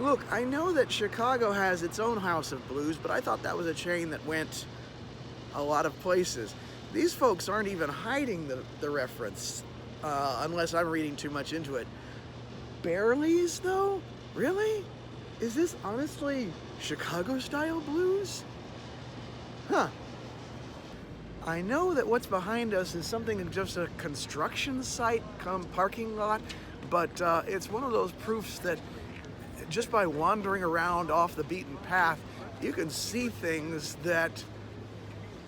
Look, I know that Chicago has its own House of Blues, but I thought that was a chain that went a lot of places. These folks aren't even hiding the reference, unless I'm reading too much into it. Barely's, though? Really? Is this honestly Chicago-style blues? Huh. I know that what's behind us is something in just a construction site come parking lot, but it's one of those proofs that just by wandering around off the beaten path, you can see things that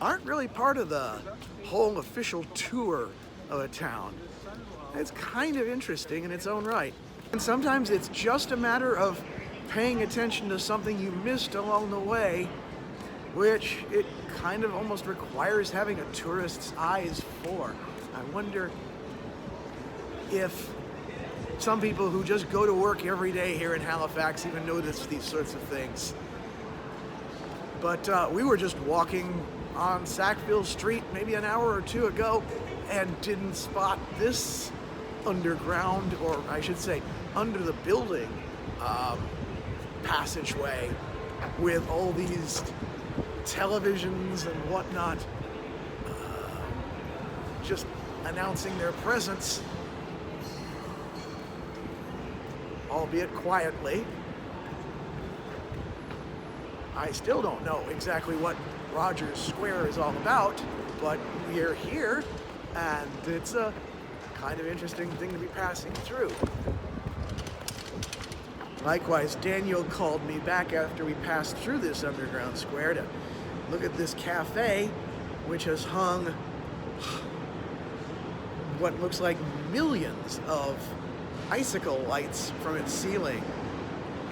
aren't really part of the whole official tour of a town. It's kind of interesting in its own right. And sometimes it's just a matter of paying attention to something you missed along the way, which it kind of almost requires having a tourist's eyes for. I wonder if some people who just go to work every day here in Halifax even notice these sorts of things. But we were just walking on Sackville Street maybe an hour or two ago and didn't spot this underground, or I should say under the building, passageway with all these televisions and whatnot just announcing their presence, albeit quietly. I still don't know exactly what Rogers Square is all about, but we're here and it's a kind of interesting thing to be passing through. Likewise, Daniel called me back after we passed through this underground square to look at this cafe, which has hung what looks like millions of icicle lights from its ceiling.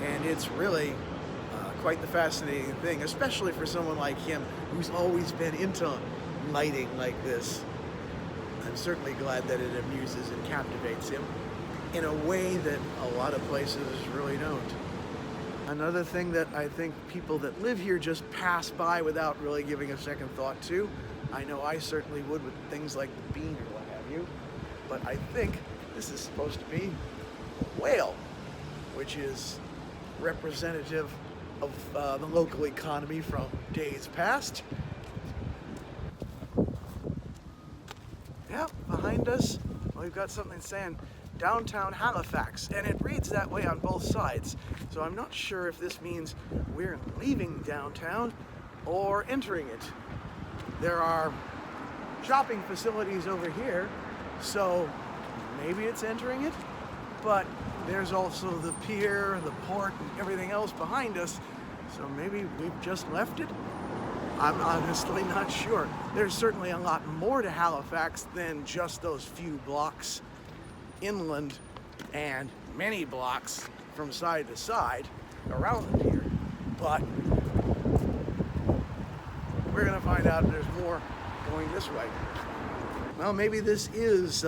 And it's really quite the fascinating thing, especially for someone like him who's always been into lighting like this. I'm certainly glad that it amuses and captivates him in a way that a lot of places really don't. Another thing that I think people that live here just pass by without really giving a second thought to, I know I certainly would with things like the bean or what have you, but I think this is supposed to be a whale, which is representative of the local economy from days past. Yep, behind us, we've got something saying Downtown Halifax, and it reads that way on both sides. So I'm not sure if this means we're leaving downtown or entering it. There are shopping facilities over here, so maybe it's entering it, but there's also the pier, the port, and everything else behind us, so maybe we've just left it? I'm honestly not sure. There's certainly a lot more to Halifax than just those few blocks inland and many blocks from side to side around the pier, but we're gonna find out if there's more going this way. Well, maybe this is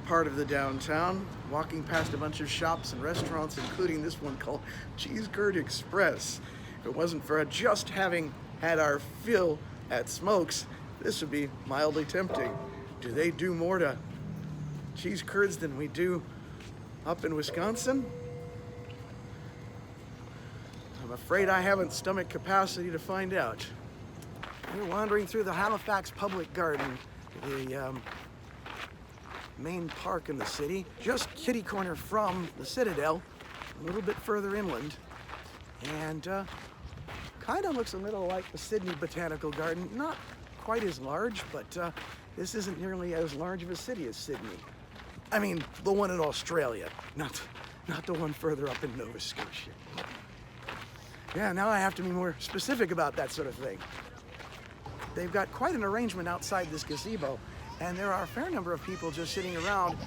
part of the downtown, walking past a bunch of shops and restaurants, including this one called Cheese Curd Express. If it wasn't for just having had our fill at Smokes, this would be mildly tempting. Do they do more to cheese curds than we do up in Wisconsin? I'm afraid I haven't stomach capacity to find out. We're wandering through the Halifax Public Garden, the main park in the city, just kitty corner from the Citadel, a little bit further inland, and kind of looks a little like the Sydney Botanical Garden. Not quite as large, but this isn't nearly as large of a city as Sydney. I mean, the one in Australia, not the one further up in Nova Scotia. Yeah, now I have to be more specific about that sort of thing. They've got quite an arrangement outside this gazebo, and there are a fair number of people just sitting around.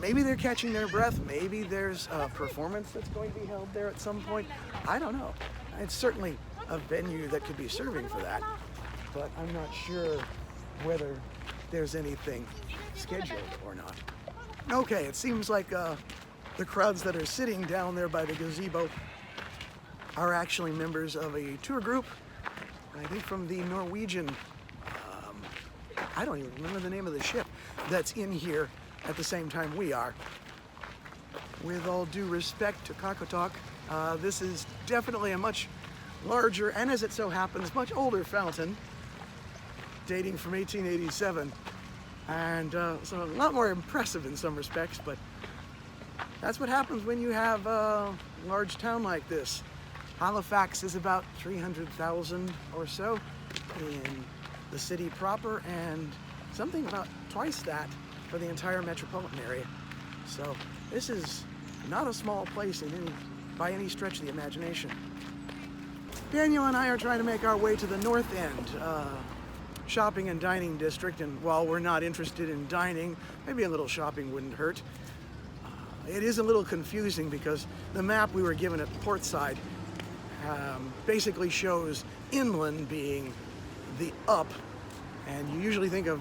Maybe they're catching their breath, maybe there's a performance that's going to be held there at some point. I don't know. It's certainly a venue that could be serving for that, but I'm not sure whether there's anything scheduled or not. Okay, it seems like the crowds that are sitting down there by the gazebo are actually members of a tour group, I think from the Norwegian, I don't even remember the name of the ship, that's in here at the same time we are. With all due respect to Kakotok, This is definitely a much larger, and as it so happens, much older fountain, dating from 1887. And so a lot more impressive in some respects, but that's what happens when you have a large town like this. Halifax is about 300,000 or so in the city proper, and something about twice that for the entire metropolitan area. So this is not a small place by any stretch of the imagination. Daniel and I are trying to make our way to the north end, shopping and dining district, and while we're not interested in dining, maybe a little shopping wouldn't hurt. It is a little confusing because the map we were given at Portside basically shows inland being the up, and you usually think of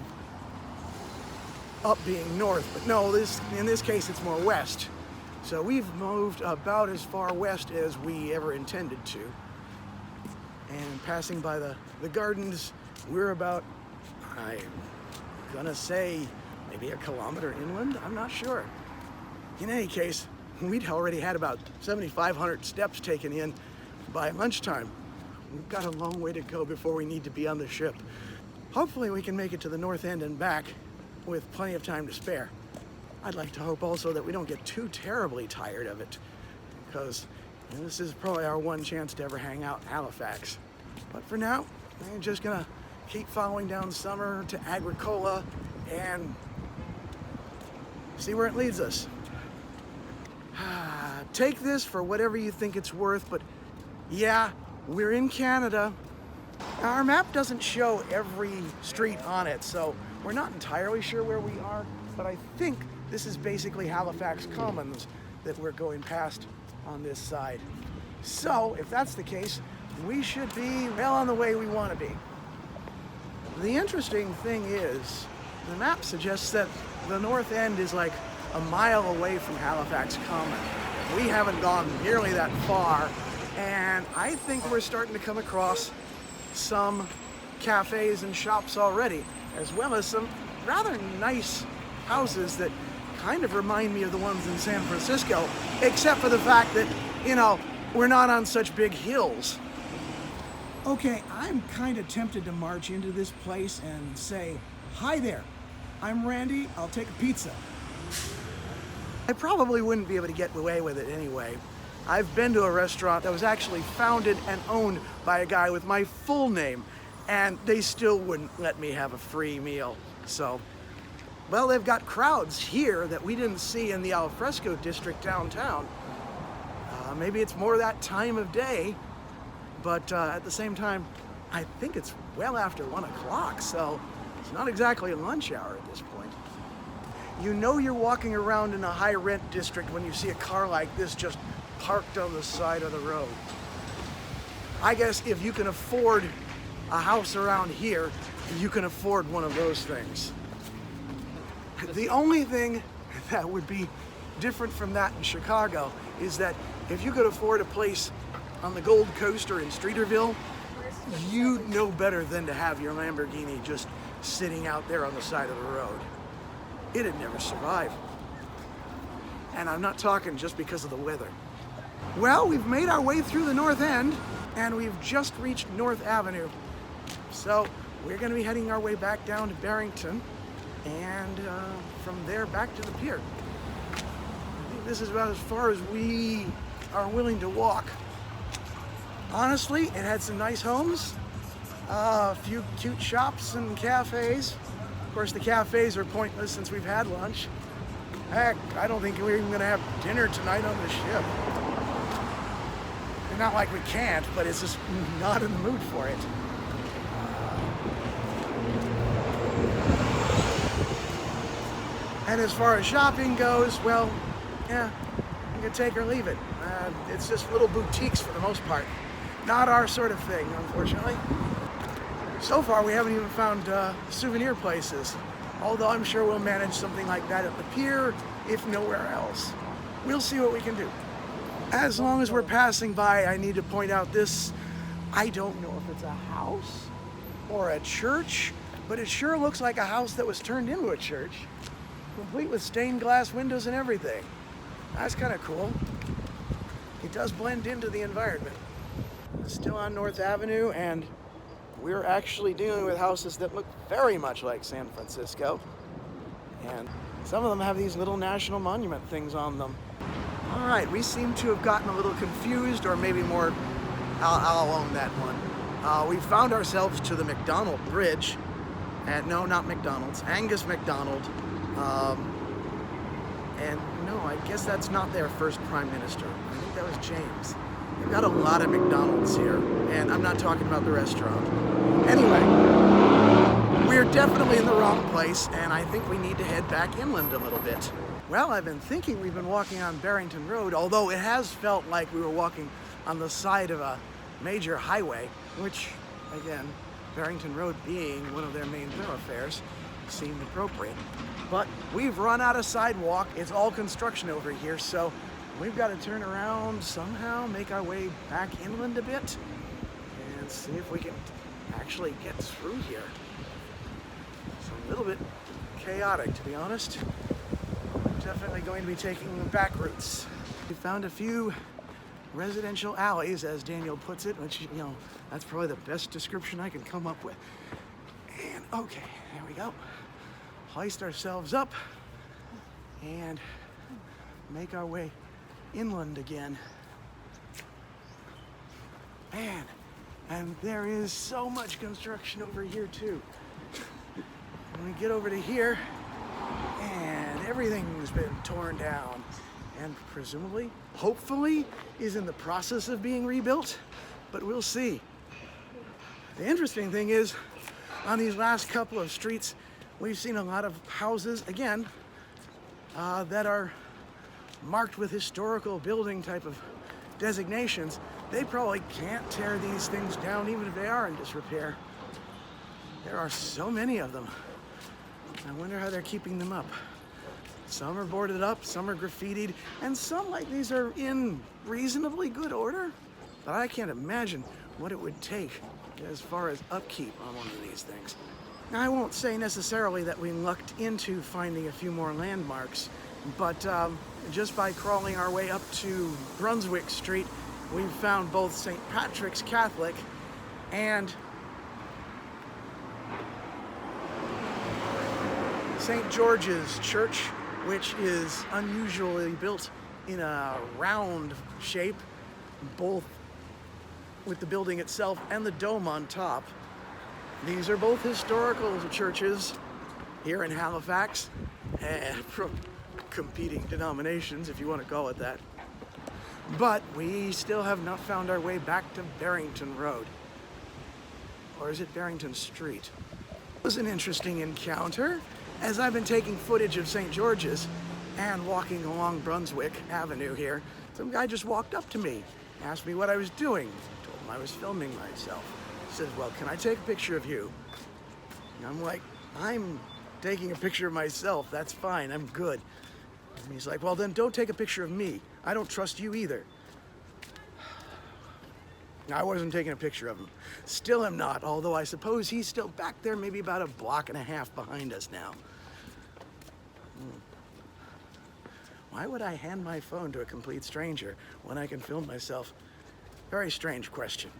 up being north, but no, in this case it's more west. So we've moved about as far west as we ever intended to. And passing by the gardens, we're about, I'm gonna say, maybe a kilometer inland, I'm not sure. In any case, we'd already had about 7,500 steps taken in by lunchtime. We've got a long way to go before we need to be on the ship. Hopefully we can make it to the north end and back with plenty of time to spare. I'd like to hope also that we don't get too terribly tired of it, because this is probably our one chance to ever hang out in Halifax. But for now, I'm just gonna keep following down Summer to Agricola and see where it leads us. Take this for whatever you think it's worth, but yeah, we're in Canada. Now, our map doesn't show every street on it, so we're not entirely sure where we are, but I think this is basically Halifax Commons that we're going past on this side. So, if that's the case, we should be well on the way we want to be. The interesting thing is, the map suggests that the north end is like a mile away from Halifax Common. We haven't gone nearly that far, and I think we're starting to come across some cafes and shops already, as well as some rather nice houses that kind of remind me of the ones in San Francisco, except for the fact that, you know, we're not on such big hills. Okay, I'm kind of tempted to march into this place and say, "Hi there, I'm Randy, I'll take a pizza." I probably wouldn't be able to get away with it anyway. I've been to a restaurant that was actually founded and owned by a guy with my full name, and they still wouldn't let me have a free meal. So, well, they've got crowds here that we didn't see in the alfresco district downtown. Maybe it's more that time of day, but at the same time, I think it's well after 1 o'clock, so it's not exactly a lunch hour at this point. You know you're walking around in a high rent district when you see a car like this just parked on the side of the road. I guess if you can afford a house around here, you can afford one of those things. The only thing that would be different from that in Chicago is that if you could afford a place on the Gold Coast or in Streeterville, you know better than to have your Lamborghini just sitting out there on the side of the road. It'd never survive. And I'm not talking just because of the weather. Well, we've made our way through the north end, and we've just reached North Avenue. So we're going to be heading our way back down to Barrington, and from there back to the pier. I think this is about as far as we are willing to walk. Honestly, it had some nice homes, a few cute shops and cafes. Of course, the cafes are pointless since we've had lunch. Heck, I don't think we're even going to have dinner tonight on the ship. Not like we can't, but it's just not in the mood for it. And as far as shopping goes, well, yeah, you can take or leave it. It's just little boutiques for the most part. Not our sort of thing, unfortunately. So far, we haven't even found souvenir places, although I'm sure we'll manage something like that at the pier, if nowhere else. We'll see what we can do. As long as we're passing by, I need to point out this, I don't know if it's a house or a church, but it sure looks like a house that was turned into a church, complete with stained glass windows and everything. That's kind of cool. it does blend into the environment. Still on North Avenue, and we're actually dealing with houses that look very much like San Francisco. And some of them have these little national monument things on them. All right, we seem to have gotten a little confused, or maybe more, I'll own that one. We found ourselves to the McDonald Bridge, and no, not McDonald's, Angus MacDonald. And no, I guess that's not their first prime minister. I think that was James. They've got a lot of McDonald's here, and I'm not talking about the restaurant. Anyway, we're definitely in the wrong place, and I think we need to head back inland a little bit. Well, I've been thinking we've been walking on Barrington Road, although it has felt like we were walking on the side of a major highway, which, again, Barrington Road being one of their main thoroughfares, seemed appropriate. But we've run out of sidewalk. It's all construction over here, so we've got to turn around somehow, make our way back inland a bit, and see if we can actually get through here. It's a little bit chaotic, to be honest. We're definitely going to be taking the back routes. We found a few residential alleys, as Daniel puts it, which, that's probably the best description I can come up with. And okay, there we go. Hoist ourselves up and make our way inland again. Man, and there is so much construction over here too. When we get over to here, and everything's been torn down and presumably, hopefully, is in the process of being rebuilt, but we'll see. The interesting thing is, on these last couple of streets, we've seen a lot of houses, again, that are marked with historical building type of designations. They probably can't tear these things down even if they are in disrepair. There are so many of them. I wonder how they're keeping them up. Some are boarded up, some are graffitied, and some like these are in reasonably good order. But I can't imagine what it would take as far as upkeep on one of these things. Now, I won't say necessarily that we lucked into finding a few more landmarks, but just by crawling our way up to Brunswick Street, we've found both St. Patrick's Catholic and St. George's Church, which is unusually built in a round shape, both with the building itself and the dome on top. These are both historical churches here in Halifax, and from competing denominations, if you want to call it that. But we still have not found our way back to Barrington Road. Or is it Barrington Street? It was an interesting encounter. As I've been taking footage of St. George's and walking along Brunswick Avenue here, some guy just walked up to me, asked me what I was doing. I told him I was filming myself. He says, well, can I take a picture of you? And I'm like, I'm taking a picture of myself. That's fine. I'm good. And he's like, well, then don't take a picture of me. I don't trust you either. I wasn't taking a picture of him. Still am not, although I suppose he's still back there, maybe about a block and a half behind us now. Why would I hand my phone to a complete stranger when I can film myself? Very strange question.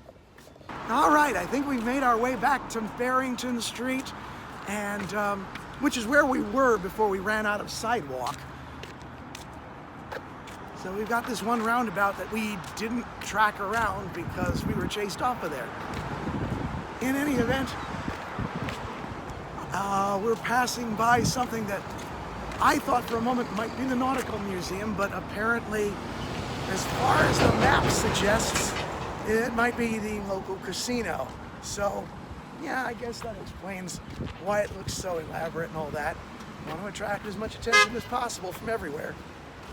All right, I think we've made our way back to Barrington Street, and which is where we were before we ran out of sidewalk. So we've got this one roundabout that we didn't track around because we were chased off of there. In any event, we're passing by something that I thought for a moment might be the Nautical Museum, but apparently, as far as the map suggests, it might be the local casino. So, yeah, I guess that explains why it looks so elaborate and all that. I want to attract as much attention as possible from everywhere.